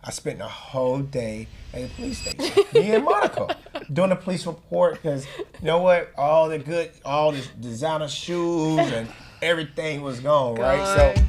I spent the whole day at the police station, me and Monica, doing a police report because you know what? All the designer shoes and everything was gone, right? So.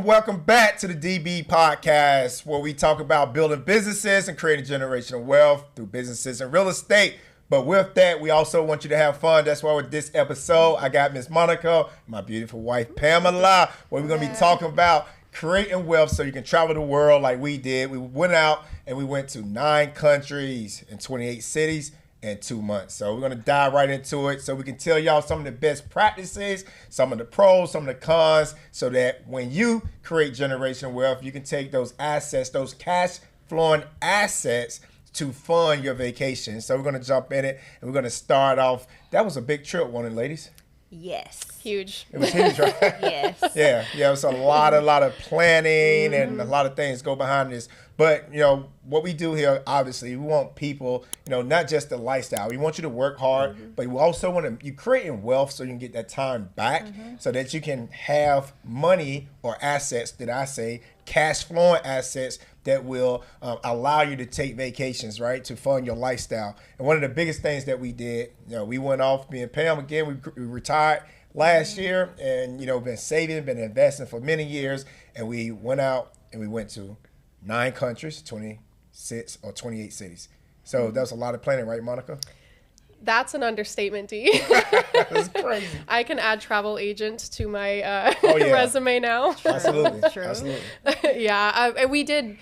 Welcome back to the DB Podcast, where we talk about building businesses and creating generational wealth through businesses and real estate. But with that, we also want you to have fun. That's why with this episode, I got Miss Monica, my beautiful wife, Pamela, where we're going to be talking about creating wealth so you can travel the world like we did. We went out and we went to 9 countries and 28 cities in 2 months. So we're going to dive right into it so we can tell y'all some of the best practices, some of the pros, some of the cons, so that when you create generational wealth, you can take those assets, those cash flowing assets to fund your vacation. So we're going to jump in it and we're going to start off. That was a big trip, wasn't it, ladies? Yes. Huge. It was huge, right? Yes. Yeah, it was a lot of planning and a lot of things go behind this. But, you know, what we do here, obviously, we want people, you know, not just the lifestyle. We want you to work hard, but we also want to, you creating wealth so you can get that time back so that you can have money or assets, that I say, cash flowing assets that will allow you to take vacations, right, to fund your lifestyle. And one of the biggest things that we did, you know, we went off, me and Pam, again, we retired last year and, you know, been saving, been investing for many years. And we went out and we went to 9 countries, 26 or 28 cities. So that was a lot of planning, right, Monica? That's an understatement, D. That's crazy. I can add travel agent to my resume now. Absolutely. True. Absolutely. And we did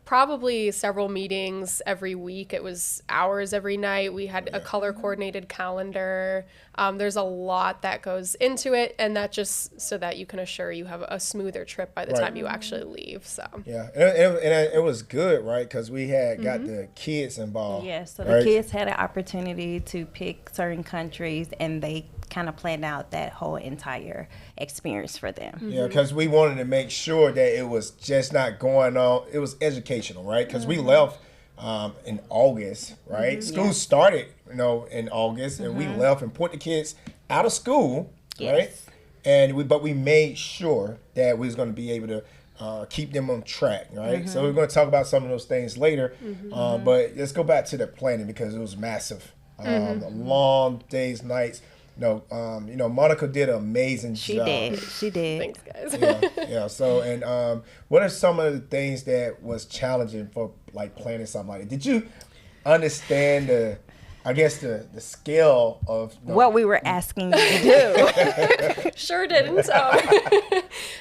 probably several meetings every week. It was hours every night. We had a color coordinated calendar. There's a lot that goes into it, and that just so that you can assure you have a smoother trip by the time you actually leave. So yeah, and it was good, right? Because we had got the kids involved. Yes, so right? the kids had an opportunity to pick certain countries, and they kind of planned out that whole entire experience for them. Yeah, because we wanted to make sure that it was just not going on. It was educational, right? Because we left in August, right? School started, you know, in August, and we left and put the kids out of school, right? And but we made sure that we was going to be able to keep them on track, right? So we're going to talk about some of those things later, but let's go back to the planning because it was massive. Long days, nights. You know, Monica did an amazing job. She did. thanks, guys. Yeah. So, and what are some of the things that was challenging for like planning something like that? Did you understand the scale of what we were asking you to do? Sure didn't.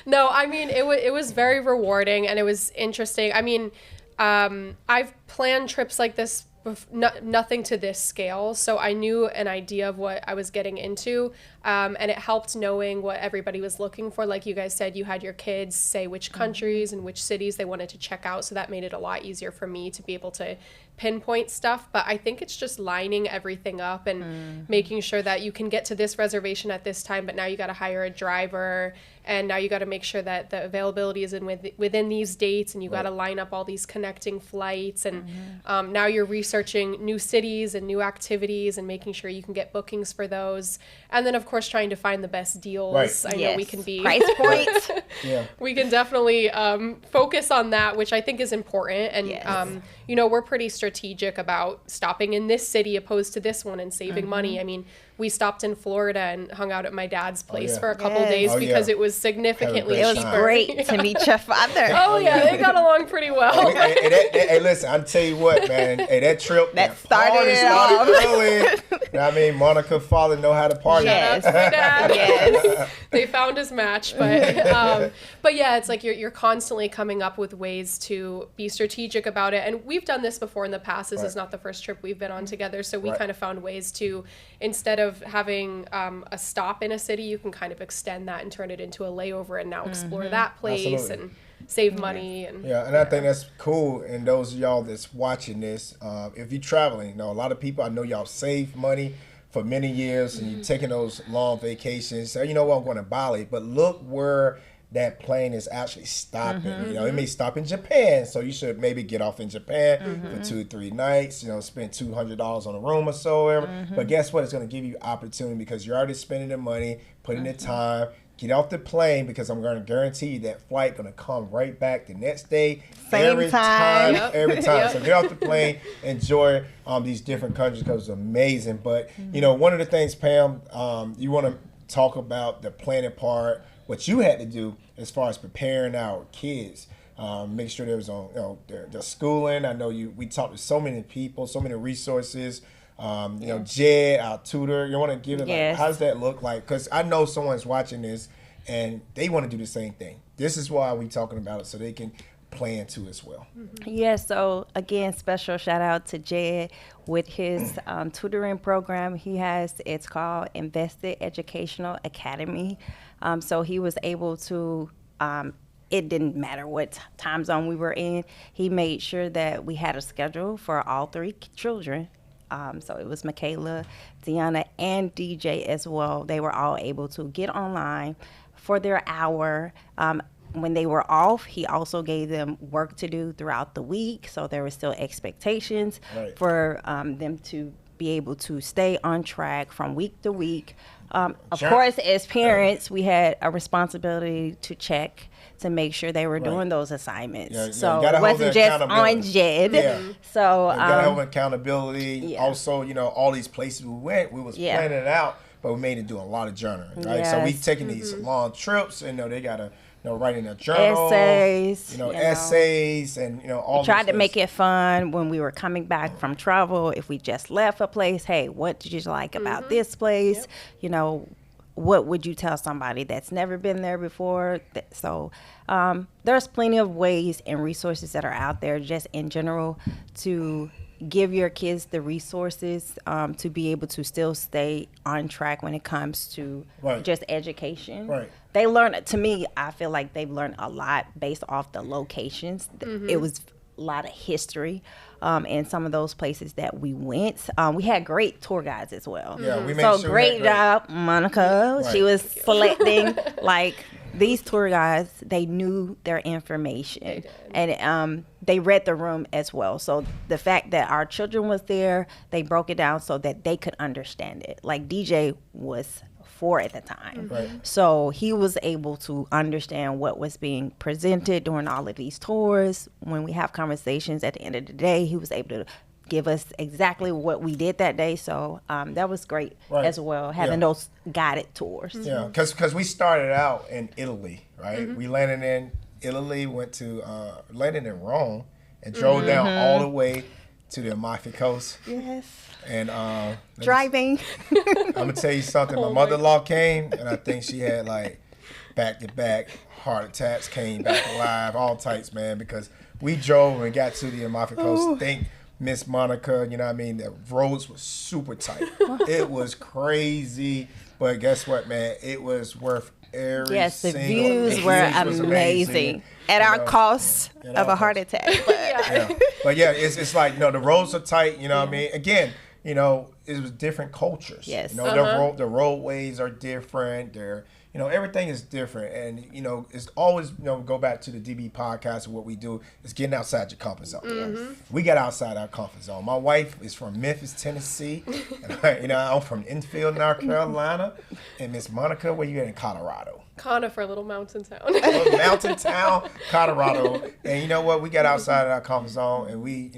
No, I mean, it was very rewarding and it was interesting. I mean, I've planned trips like this, nothing to this scale, so I knew an idea of what I was getting into, and it helped knowing what everybody was looking for. Like you guys said, you had your kids say which countries and which cities they wanted to check out, so that made it a lot easier for me to be able to pinpoint stuff. But I think it's just lining everything up and making sure that you can get to this reservation at this time, but now you got to hire a driver, and now you got to make sure that the availability is within these dates, and you got to line up all these connecting flights, and now you're researching new cities and new activities and making sure you can get bookings for those, and then of course trying to find the best deals. Right. I know we can be price points. We can definitely focus on that, which I think is important. And, you know, we're pretty strategic about stopping in this city opposed to this one and saving money. I mean, we stopped in Florida and hung out at my dad's place for a couple days because it was significantly cheaper. It was great to meet your father. Oh, yeah, they got along pretty well. Hey, listen, I'll tell you what, man. Hey, that trip that started early. I mean, Monica's father know how to party. Yes, my dad. Yes. They found his match, but yeah, it's like you're constantly coming up with ways to be strategic about it. And we've done this before in the past. This is not the first trip we've been on together, so we kind of found ways to, instead of having a stop in a city, you can kind of extend that and turn it into a layover and now explore that place and save money. And I think that's cool. And those of y'all that's watching this, if you're traveling, you know, a lot of people, I know y'all save money for many years and you're taking those long vacations. So, you know what, I'm going to Bali, but look where that plane is actually stopping. You know, it may stop in Japan, so you should maybe get off in Japan for 2 or 3 nights. You know, spend $200 on a room or so. But guess what? It's going to give you opportunity because you're already spending the money, putting the time. Get off the plane because I'm going to guarantee you that flight going to come right back the next day. Same every time. Every time. So get off the plane, enjoy these different countries because it's amazing. But, you know, one of the things, Pam, you want to talk about the planning part, what you had to do as far as preparing our kids. Make sure there was on their schooling. I know we talked to so many people, so many resources. You know, Jed, our tutor. You want to give it like, how does that look like? Because I know someone's watching this and they want to do the same thing. This is why we talking about it so they can plan too as well. Yeah, so again, special shout out to Jed with his tutoring program he has. It's called Invested Educational Academy. So he was able to, it didn't matter what time zone we were in. He made sure that we had a schedule for all 3 children. So it was Michaela, Deanna, and DJ as well. They were all able to get online for their hour. When they were off, he also gave them work to do throughout the week. So there were still expectations for them to be able to stay on track from week to week. Of course, as parents, we had a responsibility to check to make sure they were doing those assignments. So it wasn't just on Jed. So you gotta have accountability. Also, you know, all these places we went, we was planning it out, but we made it do a lot of journaling, right? So we taking these long trips, and they gotta write in a journal, essays, essays, and all. We tried to make it fun when we were coming back from travel. If we just left a place, hey, what did you like about this place? What would you tell somebody that's never been there before? So there's plenty of ways and resources that are out there just in general to give your kids the resources to be able to still stay on track when it comes to just education. They learn, to me, I feel like they've learned a lot based off the locations. It was a lot of history in some of those places that we went. We had great tour guides as well. Yeah, we made sure great job, Monica. She was selecting these tour guides. They knew their information and they read the room as well. So the fact that our children was there, they broke it down so that they could understand it. Like DJ was 4 at the time. So he was able to understand what was being presented during all of these tours. When we have conversations at the end of the day, he was able to give us exactly what we did that day. So that was great as well, having those guided tours. Yeah, because we started out in Italy, right? We landed in Italy, landed in Rome, and drove down all the way to the Amalfi Coast. Yes. And driving. I'm gonna tell you something. My mother-in-law came, and I think she had back-to-back heart attacks, came back alive, all types, man. Because we drove and got to the Amalfi Coast. Thank Miss Monica. You know what I mean? The roads were super tight. It was crazy, but guess what, man? It was worth every the single. views were amazing. At our cost of a heart attack. But it's like the roads are tight. You know what I mean? Again. It was different cultures. Yes. The roadways are different. They're, everything is different. And, it's always, go back to the DB podcast and what we do is getting outside your comfort zone. We got outside our comfort zone. My wife is from Memphis, Tennessee. And, I'm from Enfield, North Carolina. And Miss Monica, where you at in Colorado? Conifer, a little mountain town. Mountain town, Colorado. And you know what? We got outside of our comfort zone, and we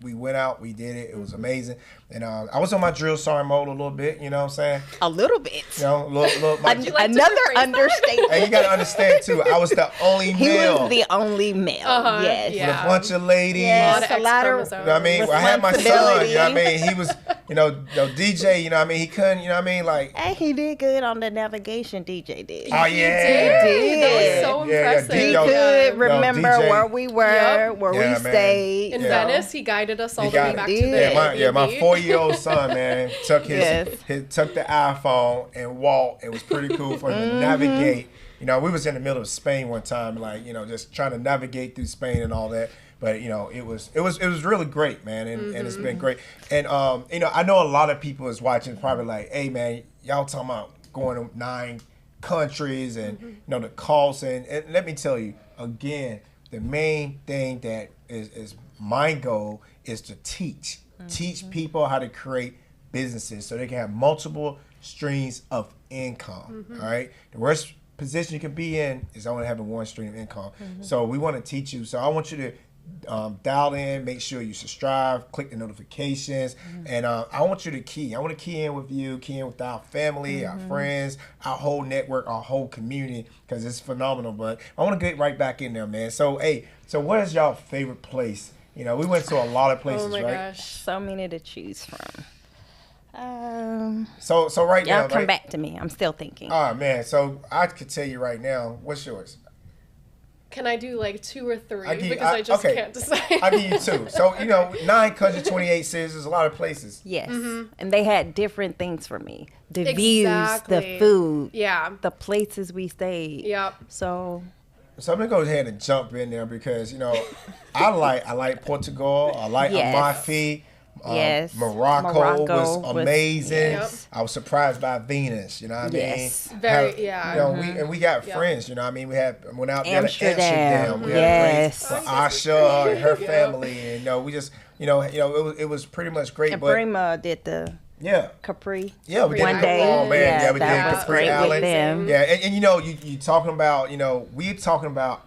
went out. We did it. It was amazing. And I was on my drill sergeant mode a little bit. You know what I'm saying? A little bit. Another understatement. And you got to understand too. I was the only male. He was the only male. Yes. With a bunch of ladies. Yes, a lot of. I had my son. You know what I mean? He was, DJ. You know what I mean? He couldn't. You know what I mean? And he did good on the navigation. DJ did. Oh yeah. He did. That was so impressive. He could remember where we were, where we stayed. In Venice, he guided us all the way back to the my 4-year-old son, man, took took the iPhone and walked. It was pretty cool for him to navigate. We was in the middle of Spain one time, just trying to navigate through Spain and all that. But it was really great, man, and it's been great. And I know a lot of people is watching, probably like, hey, man, y'all talking about going to 9, countries and the costs. And let me tell you again, the main thing that is my goal is to teach people how to create businesses so they can have multiple streams of income. All right, the worst position you can be in is only having one stream of income. So we want to teach you. So I want you to dial in, make sure you subscribe, click the notifications, and I want you to key. I want to key in with you, key in with our family, our friends, our whole network, our whole community, because it's phenomenal. But I want to get right back in there, man. So, so what is y'all favorite place? We went to a lot of places, Oh my right? gosh. So many to choose from. So right now, Y'all come right? back to me. I'm still thinking. Oh man, so I could tell you right now, what's yours? Can I do like 2 or 3? I I just okay. can't decide. I'll give you 2. So, 9 countries, 28 cities, there's a lot of places. Yes. And they had different things for me. The views, Exactly. the food, Yeah. the places we stayed. Yep. So So I'm gonna go ahead and jump in there because I like Portugal. I like Yes. Amalfi. Yes. Morocco was was- amazing. yes. I was surprised by Venus. You know what I Yes. mean? Very- yeah. We got Yeah. friends. You know what I mean? We went out there to Amsterdam. Amsterdam. We had Yes. great for Asha and her family, and we just it was pretty much great. and But Brima did the yeah. Capri. Yeah, we did One it. day. Oh man, yeah, we that did was Capri great Island. with them. Yeah, and you talking about we're talking about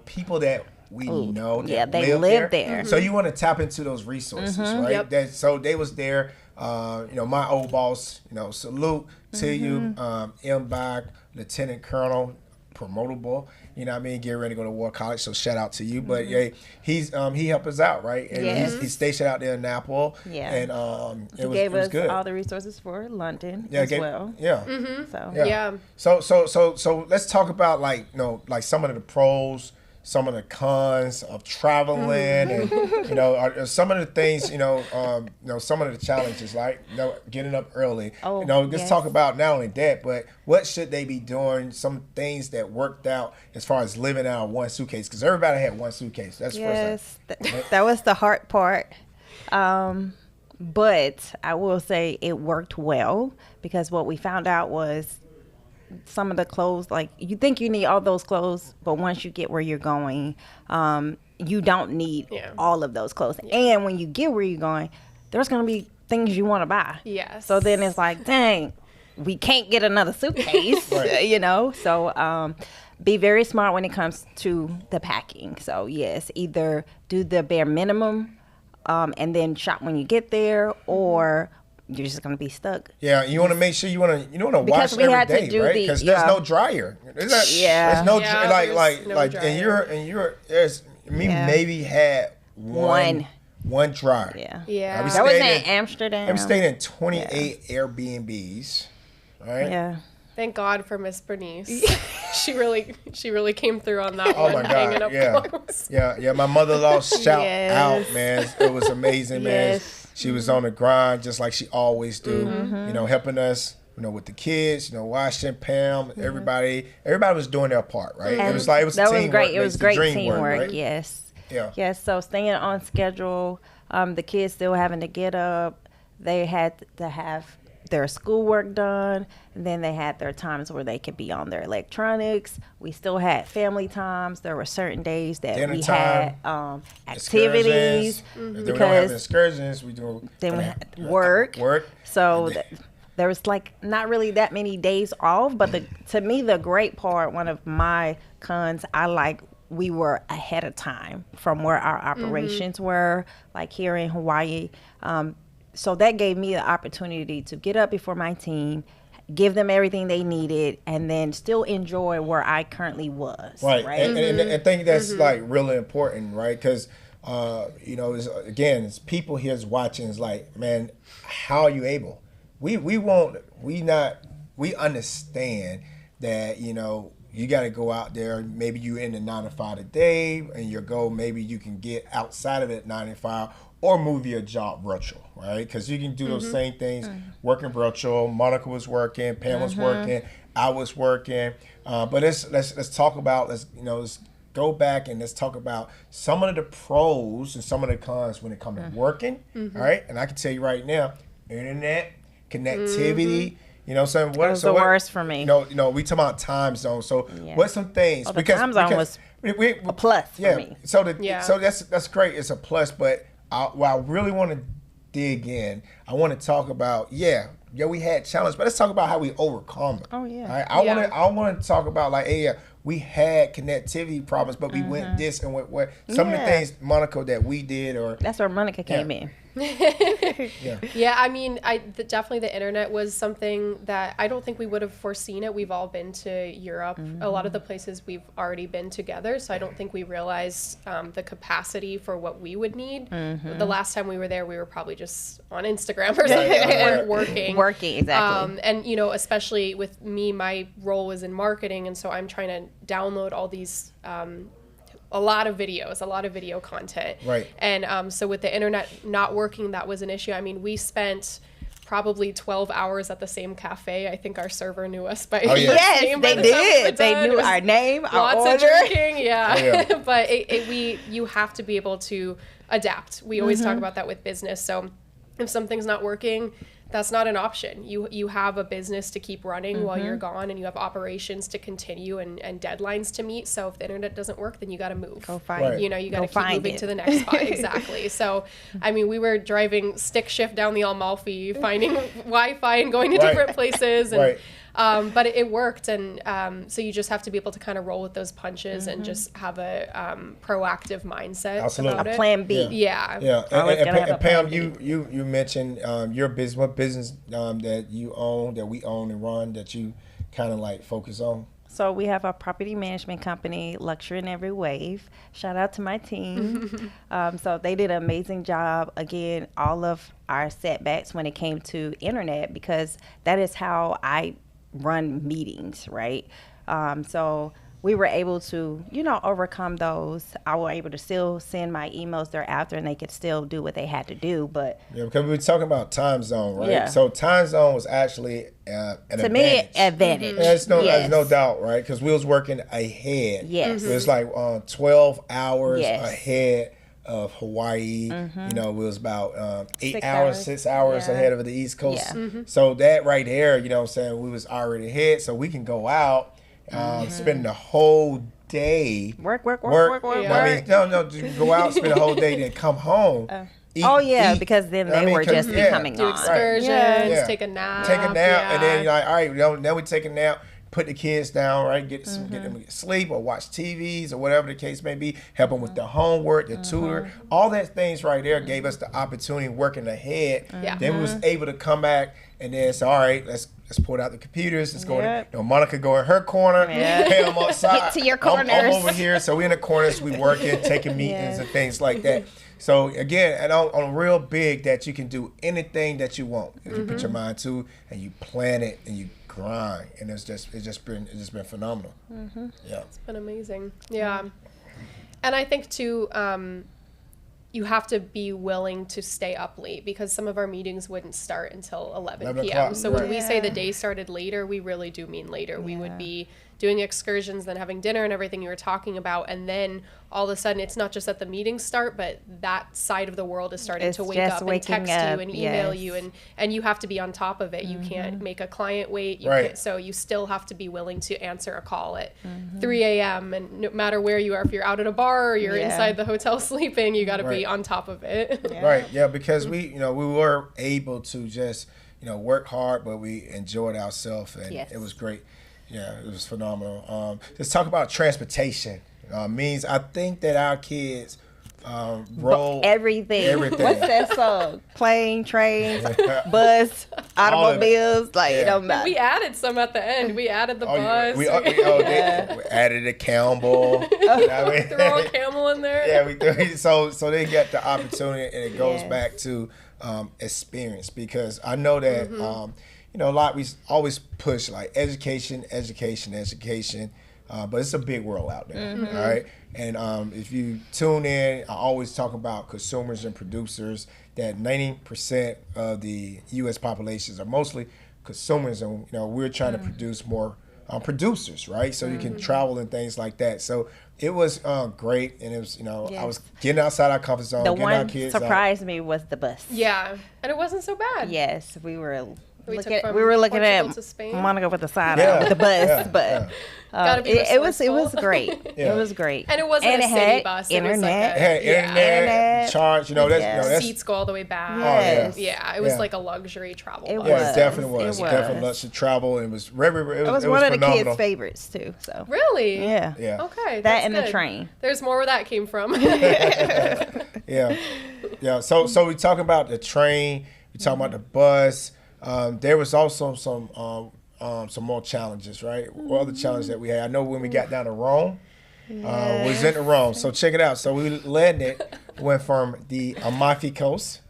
people that we know that yeah, they live there. So you want to tap into those resources, right? Yep. So they was there. My old boss. Salute to you, M. Lieutenant Colonel, promotable. You know what I mean? Get ready to go to War College. So shout out to you. But yeah, he helped us out, right? And Yes. he's stationed out there in Naples. Yeah. And He it gave was us good. all the resources for London Yeah, as well. Yeah. So Yeah. Yeah. So let's talk about like some of the pros, some of the cons of traveling, and some of the things, some of the challenges, like getting up early. Oh, Let's yes. talk about not only that, but what should they be doing? Some things that worked out as far as living out of one suitcase, because everybody had one suitcase. That's the first thing. yes, that was the hard part. But I will say it worked well because what we found out was some of the clothes, like you think you need all those clothes, but once you get where you're going, you don't need all of those clothes. And when you get where you're going, there's going to be things you want to buy. Yes. So then it's like, dang, we can't get another suitcase, Right. So be very smart when it comes to the packing. So yes, either do the bare minimum and then shop when you get there, or you're just gonna be stuck. Yeah, you want to make sure you want to wash Because we every had to day, do right? the- Because there's yeah. no dryer. There's Yeah. no Yeah, there's no like, dryer. and you're there's Yeah. maybe had one dryer. Yeah. Yeah. we That was in stayed in- Amsterdam. I'm staying in 28 Airbnbs. All right. Yeah. Thank God for Miss Bernice. she really came through on that Oh one. my hanging God. up Yeah. clothes. Yeah. My mother-in-law shout Yes. out, man. It was amazing, man. Yes. She was on the grind just like she always do. Mm-hmm. Helping us. With the kids, washing, Pam, everybody was doing their part, right? It was that teamwork. was great. It makes was the great dream teamwork. work, right? Yes. Yeah. Yes. So staying on schedule. The kids still having to get up. They had to have their schoolwork done, and then they had their times where they could be on their electronics. We still had family times. There were certain days that Dinner we time, had activities. If they don't have excursions, we do. Then we had work. So there was like not really that many days off, but to me the great part, one of my cons, we were ahead of time from where our operations were, like here in Hawaii. So that gave me the opportunity to get up before my team, give them everything they needed, and then still enjoy where I currly was. Right. And I think that's like really important, right? Because it's people here's watching. It's like, man, how are you able? We understand that you got to go out there. Maybe you in the 9 to 5 a day, and your goal maybe you can get outside of that 9 to 5 or move your job virtual, right? Because you can do those same things working virtual. Monica was working, Pam was working, I was working. But let's talk about let's go back and let's talk about some of the pros and some of the cons when it comes to working. All right, and I can tell you right now, internet connectivity You know what I'm saying? It was the worst for me. You know, we talking about time zone. So what's some things? The time zone was a plus for me. So that's great. It's a plus. But what I really want to dig in, I want to talk about we had challenges, but let's talk about how we overcome it. Oh yeah. Right? I want to talk about like we had connectivity problems, but we went this and what some of the things, Monica, that we did, or that's where Monica came in. Yeah, I mean, definitely the internet was something that I don't think we would have foreseen it. We've all been to Europe, a lot of the places we've already been together, so I don't think we realized the capacity for what we would need. The last time we were there, we were probably just on Instagram or something and working. Working, exactly. And, you know, especially with me, my role was in marketing, and so I'm trying to download all these a lot of video content. Right. And so with the internet not working, that was an issue. I mean, we spent probably 12 hours at the same cafe. I think our server knew us by yes, name. They did. They knew our name, our order. Lots of drinking, but you have to be able to adapt. We always talk about that with business. So if something's not working, that's not an option. You have a business to keep running while you're gone, and you have operations to continue and deadlines to meet. So if the internet doesn't work, then you got to move. Go find it. You know, you got to keep moving to the next spot. Exactly. So, I mean, we were driving stick shift down the Amalfi, finding Wi-Fi and going to different places. And, but it worked. And so you just have to be able to kind of roll with those punches and just have a proactive mindset. Absolutely. About a plan B. Yeah. And Pam, you mentioned your business. What business that you own, that we own and run, that you kind of like focus on? So we have a property management company, Luxury in Every Wave. Shout out to my team. So they did an amazing job. Again, all of our setbacks when it came to internet, because that is how I run meetings, right? So we were able to, overcome those. I was able to still send my emails thereafter, and they could still do what they had to do. But because we were talking about time zone, right? Yeah. So time zone was actually an advantage. Advantage. There's no doubt, right? Because we was working ahead. Yes. It was like 12 hours ahead of Hawaii. You know, it was about 6 hours ahead of the East Coast. So that right there, you know what I'm saying, we was already ahead, so we can go out, spend the whole day work. I mean, just go out, spend the whole day, then come home. Eat. Because then they were just becoming do excursions, take a nap, and then you're like, all right, now we take a nap. Put the kids down, right? Get them to sleep or watch TVs or whatever the case may be. Help them with their homework, their tutor. All that things right there gave us the opportunity working ahead. Then we was able to come back and then say, all right, let's pull out the computers. Let's go. Monica go in her corner. Pam outside. Get to your corners. I'm over here. So we in the corners. We working, taking meetings and things like that. So again, and on real big, that you can do anything that you want if you put your mind to, and you plan it and you grind, and it's just been phenomenal. Yeah, it's been amazing. Yeah, and I think too, you have to be willing to stay up late, because some of our meetings wouldn't start until 11 p.m. So when we say the day started later, we really do mean later. We would be doing excursions, then having dinner and everything you were talking about, and then all of a sudden it's not just that the meetings start, but that side of the world is starting to wake up and text you and email you, and you have to be on top of it. You can't make a client wait. So you still have to be willing to answer a call at 3 a.m. and no matter where you are, if you're out at a bar or you're inside the hotel sleeping, you got to be on top of it. Because we were able to just work hard, but we enjoyed ourselves, and it was great. Yeah, it was phenomenal. Let's talk about transportation. Means I think that our kids roll everything. What's that song? Plane, trains, bus, automobiles. It don't matter. We added some at the end. We added the bus. We added a Campbell. Throw a camel in there. Yeah, we threw. So they get the opportunity, and it goes back to experience, because I know that. A lot we always push like education, but it's a big world out there, all right? And if you tune in, I always talk about consumers and producers, that 90% of the U.S. populations are mostly consumers, and we're trying to produce more producers, right? So you can travel and things like that. So it was great, and it was I was getting outside our comfort zone. The one surprised me was the bus. Yeah, and it wasn't so bad. Yes, we were We we were looking Portugal at to Spain. Monica with the side eye with the bus, but Gotta be it was resourceful. great. Yeah. It was great, And it wasn't a city had bus. Internet. It was like It had internet, charge. That's seats go all the way back. Yes. Yeah, it was like a luxury travel It bus. Yeah, it definitely It was. was. Definitely luxury travel. It was It was one of the phenomenal. kids' favorites too. So Really? yeah, Yeah. Okay. that that's and the good. train. There's more where that came from. Yeah. Yeah. So we talk about the train. We talk about the bus. There was also some more challenges, right? What other challenges that we had? I know when we got down to Rome, was in Rome. So check it out. So we landed, went from the Amalfi Coast,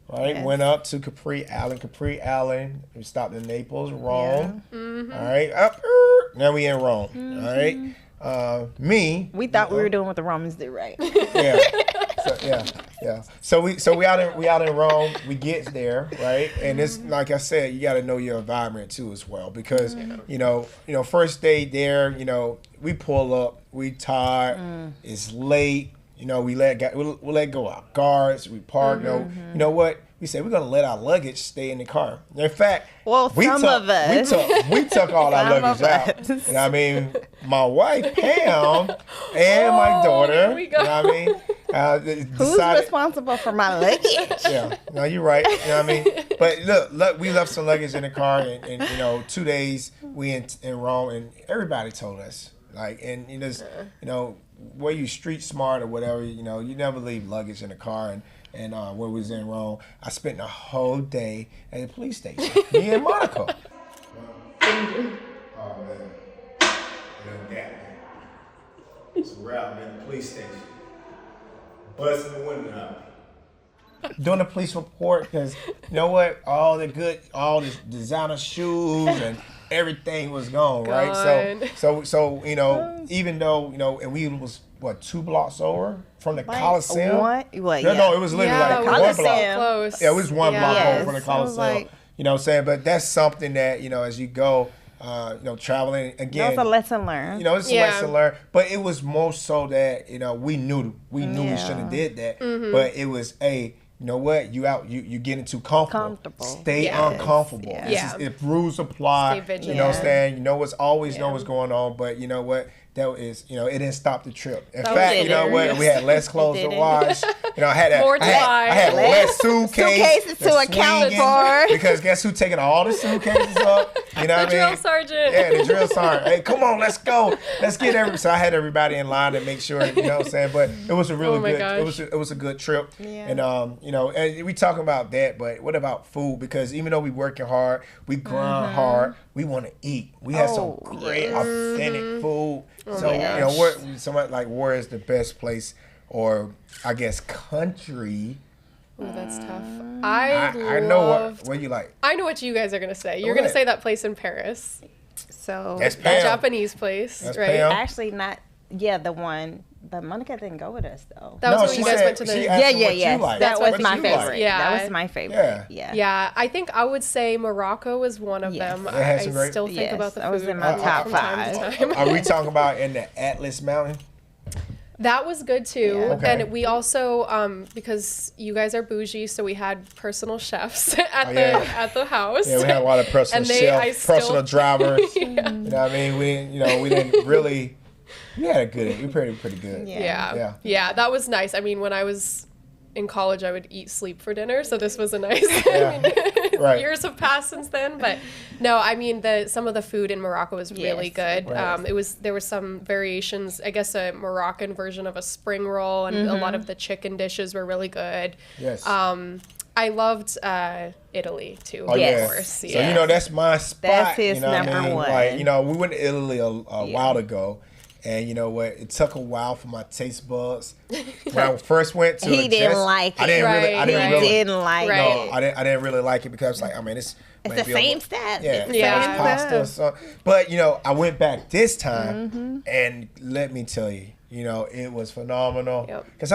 right? Yes. Went up to Capri Island. We stopped in Naples, Rome. All right, up. Now we in Rome. All right. We thought we were doing what the Romans did, right? Yeah. So we out in Rome. We get there, right? And it's like I said, you got to know your environment too as well, because you know first day there, we pull up, we tired, it's late. We let go our guards. We park. You know what? We said we're gonna let our luggage stay in the car. In fact, Well, some of us. we took all our Some luggage of out. us. And I mean, my wife Pam and my daughter. here we go. You know what I mean? Who's responsible for my luggage? Yeah, no, you're right. You know what I mean? But look, we left some luggage in the car, and 2 days we in Rome, and everybody told us where you street smart or whatever, you never leave luggage in the car. And when we was in Rome, I spent the whole day at the police station. Me and Monica. Oh man, so we're out in the police station, busting the window out, doing a police report, because you know what? All the designer shoes and everything was gone, right? So even though and we was 2 blocks over from the Coliseum. No, it was literally like we one were so block. close. Yeah, it was one block over from the Yes, Coliseum. like- You know what I'm saying? But that's something that as you go, traveling again. That was a lesson learned. It's a lesson learned. But it was more so that we knew we shouldn't have did that. But it was you know what? You out, you getting too comfortable. Stay uncomfortable. Yes. If rules apply, Stay vigilant. you know what I'm saying? You know what's always know what's going on, but you know what? That is, it didn't stop the trip. In fact, you know what? We had less clothes to wash. I had More to I had buy. less suitcases to account for. Because guess who taking all the suitcases up? You know what I mean? Drill sergeant. Yeah, the drill sergeant. Hey, come on, let's go. Let's get So I had everybody in line to make sure, you know what I'm saying? But it was a really Oh my good. gosh. It was a good trip. Yeah. And and we talking about that, but what about food? Because even though we working hard, we grind hard, we want to eat. We had some great authentic food. So where is the best place, or I guess country? Ooh, that's tough. I know what you like. I know what you guys are gonna say. You're Go gonna ahead. say that place in Paris, So That's that Pam. Japanese place, That's right? Pam. actually not. Yeah, the one. But Monica didn't go with us though. That was No, when she you guys said- went to the. she asked what you like. That What was my you like. favorite. Yeah. That was my favorite. Yeah. Yeah, I think I would say Morocco was one of Yes. them. It had I some great- still think Yes, about the food. that was in my top from time to 5. time. Are we talking about in the Atlas Mountain? That was good too. Yeah. Okay. And we also, because you guys are bougie, so we had personal chefs at yeah. the house. Yeah, we had a lot of personal I chefs, still- personal drivers. You know what I mean? We didn't really. We had a good. We pretty good. Yeah. Yeah, that was nice. I mean, when I was in college, I would eat sleep for dinner, so this was a nice. Yeah. Right. Years have passed since then, but no, I mean some of the food in Morocco was really Yes. good. Right. There were some variations. I guess a Moroccan version of a spring roll, and a lot of the chicken dishes were really good. Yes. I loved Italy too. Oh, of Yes. course. So Yeah. that's my spot. That's his you know what I number mean? one. Like we went to Italy a while ago, and you know what? It took a while for my taste buds. When I first went to He didn't like it. I didn't really. I Right, didn't right. really. Didn't like Right. it. No, I didn't really like it because it's It's might the be a same little- stuff. Yeah, It's the Yeah. same pasta. stuff. So, but I went back this time, and let me tell you, it was phenomenal. Yep. Because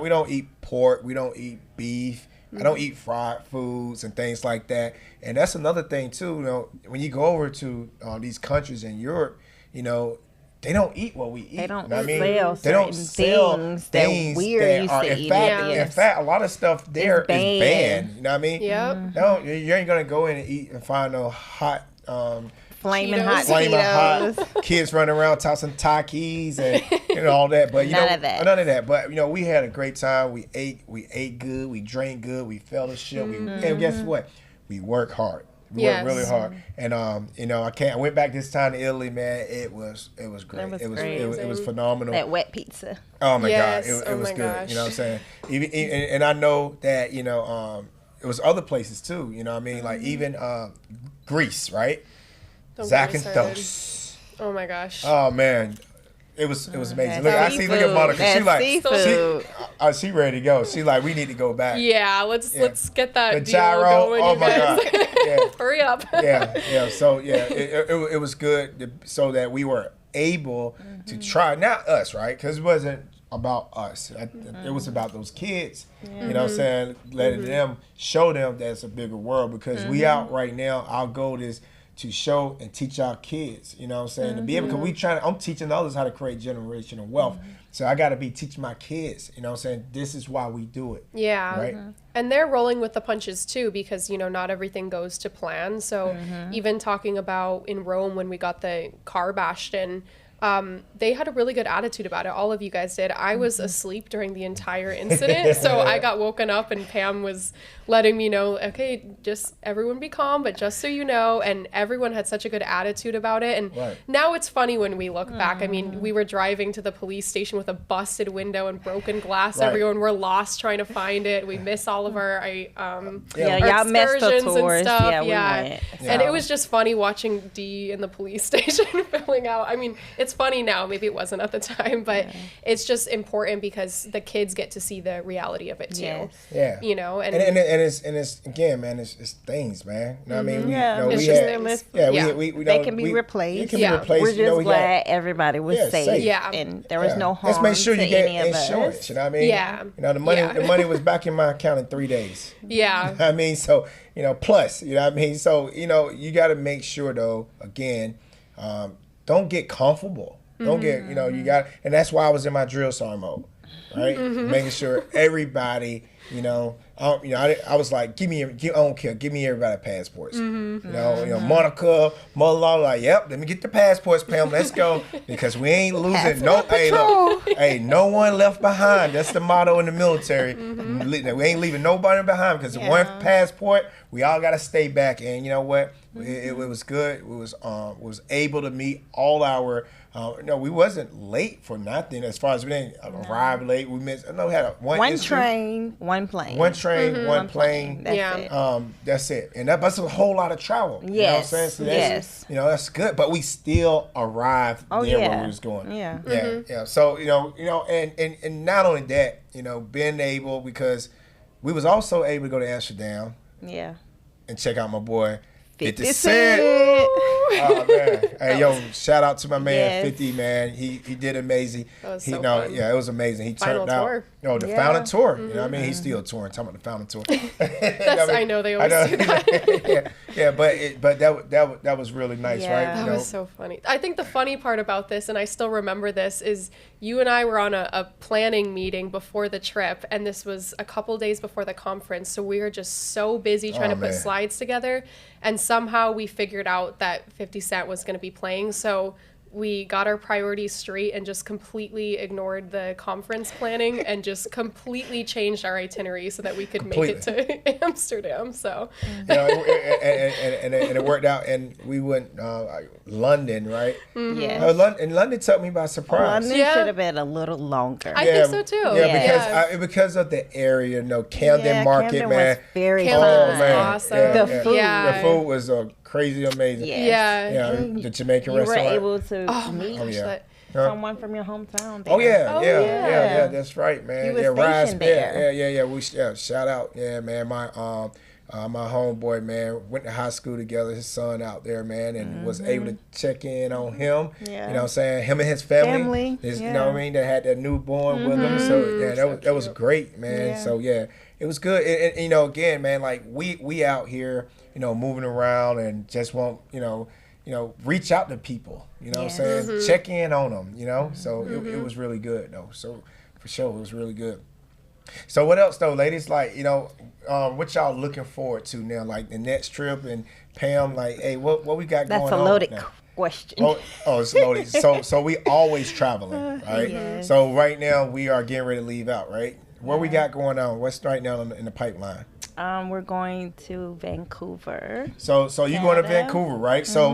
we don't eat pork, we don't eat beef, I don't eat fried foods and things like that. And that's another thing too. When you go over to these countries in Europe, they don't eat what we eat. They don't you know what I mean? sell They don't sell things that we're used to eating. In fact, a lot of stuff there is banned. You know what I mean? Yep. No, you ain't gonna go in and eat and find no hot. Flaming Cheetos. hot Kids running around tossing Takis and all that. But None of that. None of that. But we had a great time. We ate good. We drank good. We fellowship. And guess what? We work hard. We worked really hard. And I went back this time to Italy, man. It was great. It was phenomenal. That wet pizza. Oh my Yes. God. It was good. Gosh. You know what I'm saying? And I know that, it was other places too. You know what I mean? Like even Greece, right? Zakynthos. Oh my gosh. Oh man, it was amazing. Look, That look at Monica. She like seafood. she ready to go. She like, we need to go back. Yeah, let's get that The deal gyro. going, Oh you my guys. God. Yeah. Hurry up. Yeah. So it was good so that we were able to try. Not us, right? Because it wasn't about us. It was about those kids. You know what I'm saying? Letting them show them that it's a bigger world, because we out right now. Our goal is to show and teach our kids, you know what I'm saying, to be able, because I'm teaching others how to create generational wealth. So I got to be teaching my kids, you know what I'm saying, this is why we do it. Yeah. Right? And they're rolling with the punches too, because, not everything goes to plan. So even talking about in Rome when we got the car bashed in, they had a really good attitude about it. All of you guys did. I was asleep during the entire incident. So I got woken up and Pam was letting me know, okay, just everyone be calm, but just so you know. And everyone had such a good attitude about it. And now it's funny when we look back. I mean, we were driving to the police station with a busted window and broken glass. Everyone were lost trying to find it. We miss all of our y'all missed the excursions tours. and stuff. Yeah, we went. And it was just funny watching Dee in the police station filling out. I mean, it's funny now. Maybe it wasn't at the time, but it's just important because the kids get to see the reality of it too. Yes. Yeah. And it's again, man, it's things, man. You know what I mean? It's just things. They can be replaced. It can be replaced. We're just glad everybody was safe. Yeah. And there was no harm Let's make sure to you get any of insurance. us. You know what I mean? Yeah. The money was back in my account in 3 days. Yeah. You know what I mean? So, plus, you know what I mean? So, you got to make sure, though, again, don't get comfortable. Don't get, and that's why I was in my drill sergeant mode, right? Making sure everybody, I was like, I don't care, give me everybody passports. Monica, mother-in-law, like, yep, let me get the passports, Pam, let's go, because we ain't losing no one left behind. That's the motto in the military. We ain't leaving nobody behind, because one passport, we all got to stay back. And you know what? It was good. We was able to meet all our. We wasn't late for nothing. As far as we didn't arrive late, we missed. We had one train, one plane. One train, one plane. That's it. And that's a whole lot of travel. Yes. You know what I'm saying? So that's, that's good. But we still arrived where we was going. Yeah. So and not only that, being able, because we was also able to go to Amsterdam. Yeah. And check out my boy 50 Cent. Cent. Oh man! Hey, shout out to my man 50, man. He did amazing. That was so fun. Yeah, it was amazing. He Final turned tour. out. The Fountain Tour. You know what I mean? He's still touring. Talking about the Fountain Tour. I know they always do that. but that was really nice, right? That was so funny. I think the funny part about this, and I still remember this, is you and I were on a planning meeting before the trip, and this was a couple days before the conference. So we were just so busy trying to put slides together, and somehow we figured out that 50 Cent was going to be playing. So we got our priorities straight and just completely ignored the conference planning and just completely changed our itinerary so that we could make it to Amsterdam. So and it worked out, and we went London, right? Yes. And London took me by surprise. London should have been a little longer. I think so too. Because of the area, Camden Market, Camden man. Was very Camden was man. awesome. The food was crazy amazing. The Jamaican restaurant. You were able to meet someone from your hometown there. Oh yeah, that's right, man. You was stationed there. We shout out, man. My homeboy, man, went to high school together. His son out there, man, and was able to check in on him. Yeah. You know what I'm saying? Him and his family. You know what I mean? They had that newborn with them. So that was great, man. Yeah. So it was good. And again, man, like we out here, moving around and just want, reach out to people, you know what I'm saying? Check in on them, So it was really good, though. So for sure, it was really good. So what else, though, ladies? Like, what y'all looking forward to now? Like the next trip, and Pam, like, hey, what we got going on? That's a loaded now? question. Oh, it's loaded. So we always traveling, right? Yes. So right now we are getting ready to leave out, right? What we got going on? What's right now in the pipeline? We're going to Vancouver. So you going to Canada. Vancouver, right? So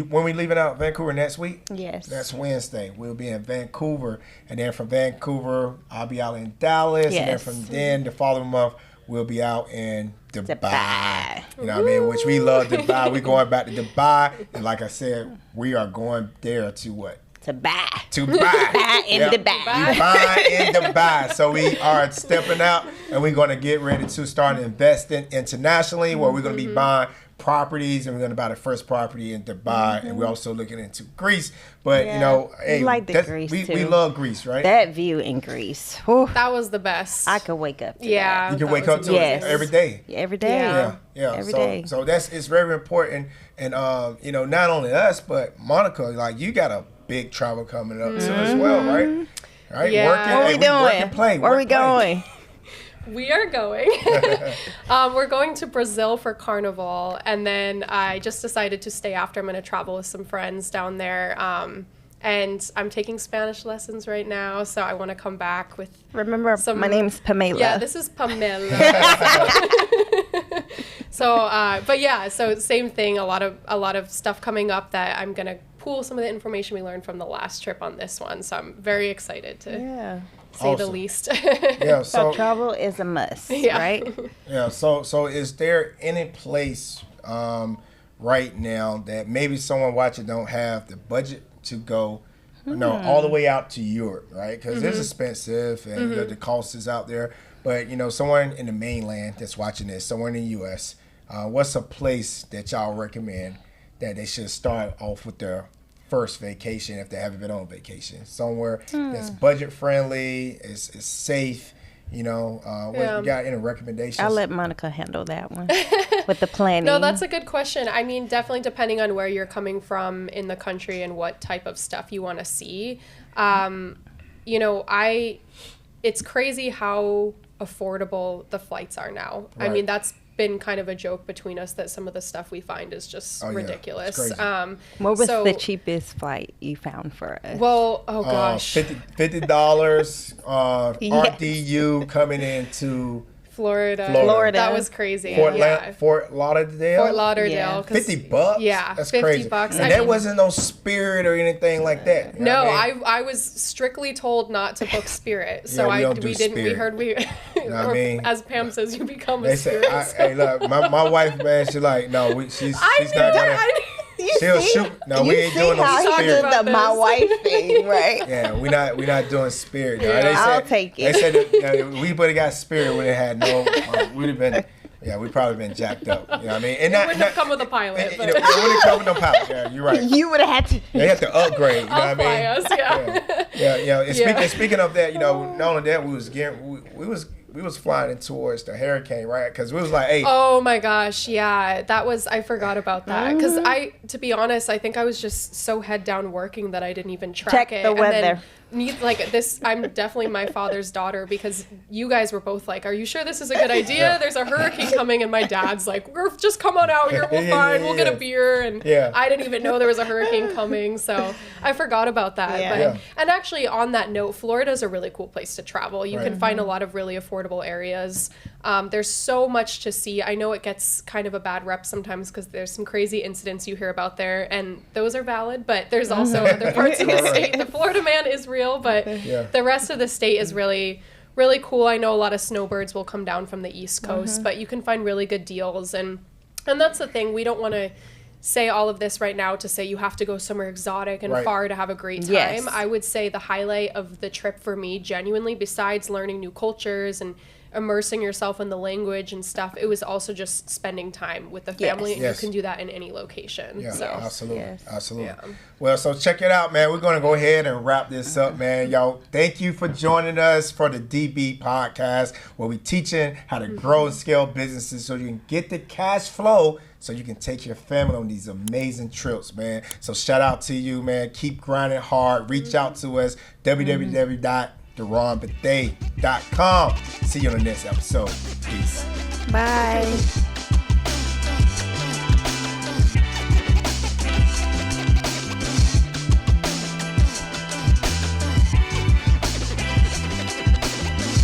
when we leaving out Vancouver next week? Yes. That's Wednesday. We'll be in Vancouver, and then from Vancouver I'll be out in Dallas, and then Yes. from then the following month we'll be out in Dubai. Dubai. You know what I mean? Which we love Dubai. We're going back to Dubai, and like I said, we are going there to what? Dubai. To buy. In Dubai. We buy in Dubai. So we are stepping out, and we're going to get ready to start investing internationally, where we're going to be buying properties, and we're going to buy the first property in Dubai, and we're also looking into Greece. But hey, we like the Greece we too. love Greece, right? That view in Greece. Whew, That was the best. I could wake up to Yeah. you can that wake was up to Yes. it every day. that. Every day. Yeah. Every so, day. So it's very important, and not only us, but Monica, like you got a big travel coming up too as well, right? Right, Yeah. working. What hey, we doing? Work and play. Where work, we play. going? We are going. We're going to Brazil for Carnival, and then I just decided to stay after. I'm going to travel with some friends down there. And I'm taking Spanish lessons right now, so I want to come back with. Remember, my name's Pamela. Yeah, this is Pamela. So, but yeah, so same thing. A lot of stuff coming up that I'm gonna pool some of the information we learned from the last trip on this one. So I'm very excited to Yeah. say the Awesome. least. Yeah. So So travel is a must, Yeah. right? yeah. So is there any place right now that maybe someone watching don't have the budget to go? All the way out to Europe, right? Because it's expensive, and the cost is out there. But someone in the mainland that's watching this, somewhere in the U.S., what's a place that y'all recommend that they should start off with their first vacation if they haven't been on vacation? Somewhere that's budget friendly, is safe. What you got any recommendations? I'll let Monica handle that one with the planning. No, that's a good question. I mean, definitely depending on where you're coming from in the country and what type of stuff you want to see. It's crazy how affordable the flights are now. Right. I mean, that's been kind of a joke between us that some of the stuff we find is just ridiculous. It's crazy. What was the cheapest flight you found for us? Well, oh gosh. $50 RDU coming into Florida. Florida. That was crazy. Fort Fort Lauderdale. Lauderdale. 'Cause- $50. Yeah, That's 50 crazy. bucks. And I that mean- wasn't no Spirit or anything like that. You know No, what I mean? I was strictly told not to book Spirit, so Yeah, we don't do we didn't. We Spirit. heard we, know what I mean? as Pam says, you become a They said, Spirit. hey, look, my wife, man, she's like, no, she's I not knew gonna. that. She'll shoot. No, we ain't doing no how he Talking did Spirit. about the my this. wife thing, right? Yeah, we're not doing Spirit. Yeah. They I'll said, take They it. said that, we would have got Spirit when it had no. We'd have been. Yeah, we probably been jacked up. You know what I mean? And It wouldn't have come with a pilot, It but wouldn't come with no pilot. Yeah, you're right. You would have had to. They have to upgrade. You know I'll what I fly mean? us. Yeah. And Yeah. speaking of that, not only that, we was flying in towards the hurricane, right? Because we was like, hey, Oh my gosh, yeah, I forgot about that because to be honest, I think I was just so head down working that I didn't even track Check it. the And weather. then I'm definitely my father's daughter because you guys were both like, "Are you sure this is a good idea? There's a hurricane coming," and my dad's like, "We're just come on out here, we'll fine, we'll get a beer." And I didn't even know there was a hurricane coming, so I forgot about that. Yeah. But Yeah. and actually, on that note, Florida's a really cool place to travel. You Right. can find a lot of really affordable areas. There's so much to see. I know it gets kind of a bad rep sometimes because there's some crazy incidents you hear about there, and those are valid, but there's also other parts of the state. The Florida man is real, but the rest of the state is really, really cool. I know a lot of snowbirds will come down from the East Coast, but you can find really good deals. And that's the thing. We don't want to say all of this right now to say you have to go somewhere exotic and Right. far to have a great time. Yes. I would say the highlight of the trip for me, genuinely, besides learning new cultures and immersing yourself in the language and stuff. It was also just spending time with the family, Yes. and Yes. you can do that in any location. Yeah, So absolutely. Yes. Absolutely. Yeah. Well, so check it out, man. We're going to go ahead and wrap this up, man. Y'all, thank you for joining us for the DB podcast, where we teaching how to grow and scale businesses so you can get the cash flow so you can take your family on these amazing trips, man. So shout out to you, man. Keep grinding hard. Reach out to us, www.DearonneBethea.com. See you on the next episode. Peace. Bye.